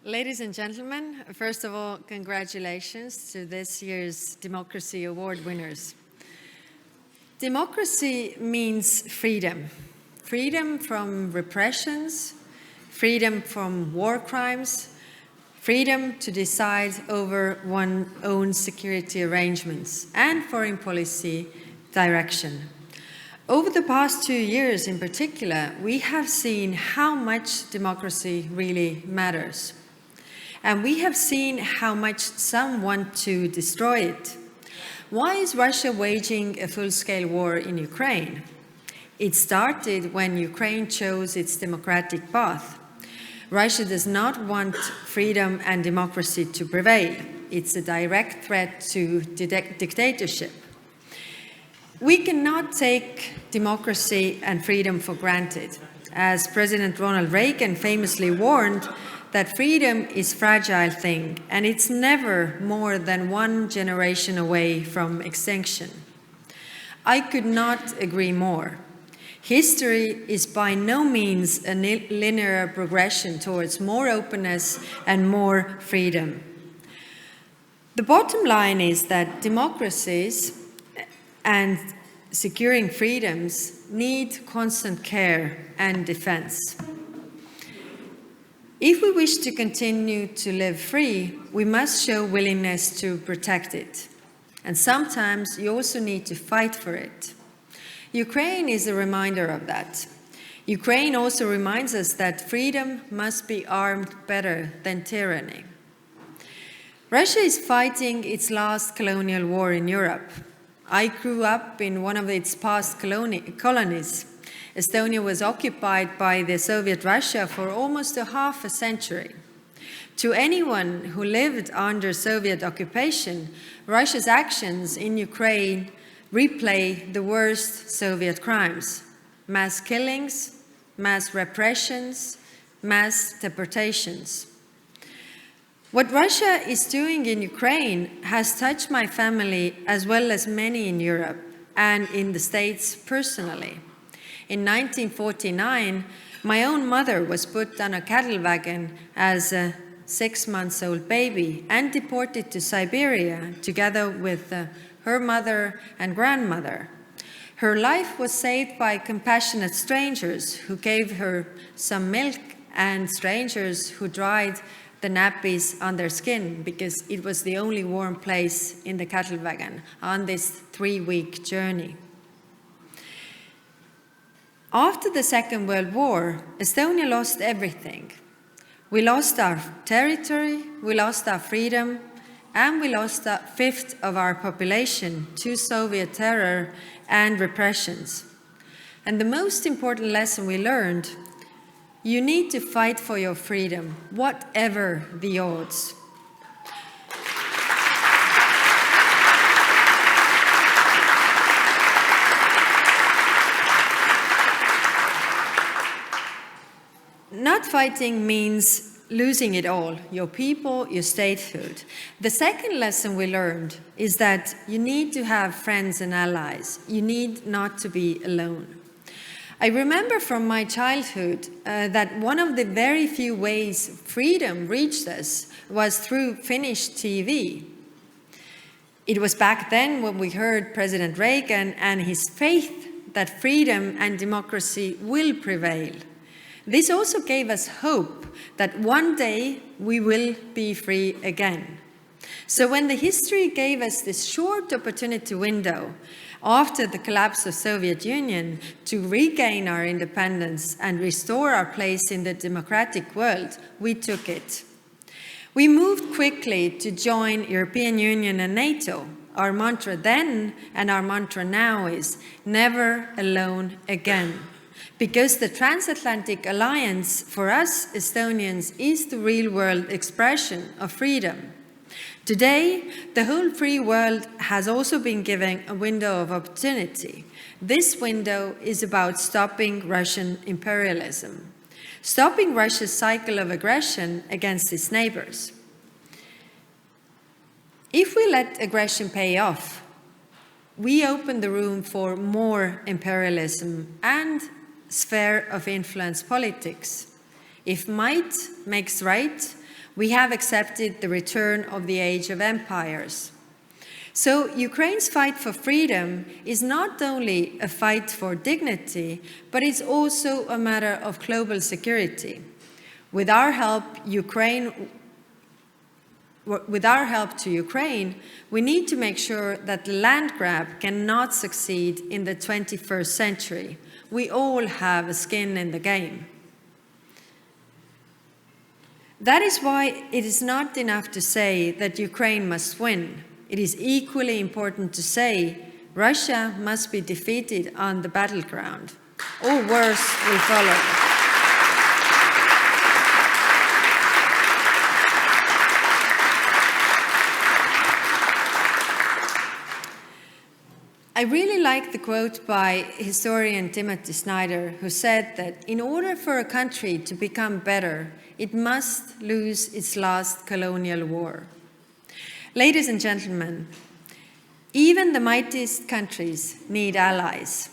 Ladies and gentlemen, first of all, congratulations to this year's Democracy Award winners. Democracy means freedom. Freedom from repressions, freedom from war crimes, freedom to decide over one's own security arrangements and foreign policy direction. Over the past 2 years in particular, we have seen how much democracy really matters. And we have seen how much some want to destroy it. Why is Russia waging a full-scale war in Ukraine? It started when Ukraine chose its democratic path. Russia does not want freedom and democracy to prevail. It's a direct threat to dictatorship. We cannot take democracy and freedom for granted. As President Ronald Reagan famously warned, that freedom is a fragile thing, and it's never more than one generation away from extinction. I could not agree more. History is by no means a linear progression towards more openness and more freedom. The bottom line is that democracies and securing freedoms need constant care and defense. If we wish to continue to live free, we must show willingness to protect it. And sometimes you also need to fight for it. Ukraine is a reminder of that. Ukraine also reminds us that freedom must be armed better than tyranny. Russia is fighting its last colonial war in Europe. I grew up in one of its past colonies. Estonia was occupied by the Soviet Russia for almost half a century. To anyone who lived under Soviet occupation, Russia's actions in Ukraine replay the worst Soviet crimes: mass killings, mass repressions, mass deportations. What Russia is doing in Ukraine has touched my family as well as many in Europe and in the States personally. In 1949, my own mother was put on a cattle wagon as a 6-month-old baby and deported to Siberia together with her mother and grandmother. Her life was saved by compassionate strangers who gave her some milk and strangers who dried the nappies on their skin because it was the only warm place in the cattle wagon on this 3-week journey. After the Second World War, Estonia lost everything. We lost our territory, we lost our freedom, and we lost a fifth of our population to Soviet terror and repressions. And the most important lesson we learned: you need to fight for your freedom, whatever the odds. Not fighting means losing it all, your people, your statehood. The second lesson we learned is that you need to have friends and allies. You need not to be alone. I remember from my childhood that one of the very few ways freedom reached us was through Finnish TV. It was back then when we heard President Reagan and his faith that freedom and democracy will prevail. This also gave us hope that one day we will be free again. So when the history gave us this short opportunity window after the collapse of the Soviet Union to regain our independence and restore our place in the democratic world, we took it. We moved quickly to join European Union and NATO. Our mantra then and our mantra now is never alone again. Because the transatlantic alliance for us Estonians is the real-world expression of freedom. Today, the whole free world has also been given a window of opportunity. This window is about stopping Russian imperialism, stopping Russia's cycle of aggression against its neighbors. If we let aggression pay off, we open the room for more imperialism and sphere of influence politics. If might makes right, We have accepted the return of the age of empires. So Ukraine's fight for freedom is not only a fight for dignity, but it's also a matter of global security. With our help to Ukraine, we need to make sure that the land grab cannot succeed in the 21st century. We all have a skin in the game. That is why it is not enough to say that Ukraine must win. It is equally important to say Russia must be defeated on the battleground, or worse will follow. I really like the quote by historian Timothy Snyder, who said that in order for a country to become better, it must lose its last colonial war. Ladies and gentlemen, even the mightiest countries need allies.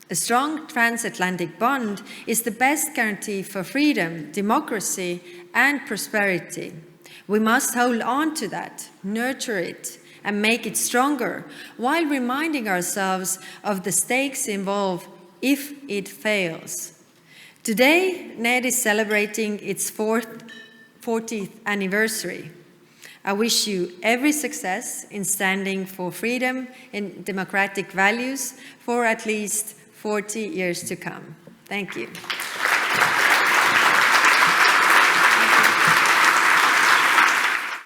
A strong transatlantic bond is the best guarantee for freedom, democracy, and prosperity. We must hold on to that, nurture it, and make it stronger, while reminding ourselves of the stakes involved if it fails. Today, NED is celebrating its 40th anniversary. I wish you every success in standing for freedom and democratic values for at least 40 years to come. Thank you.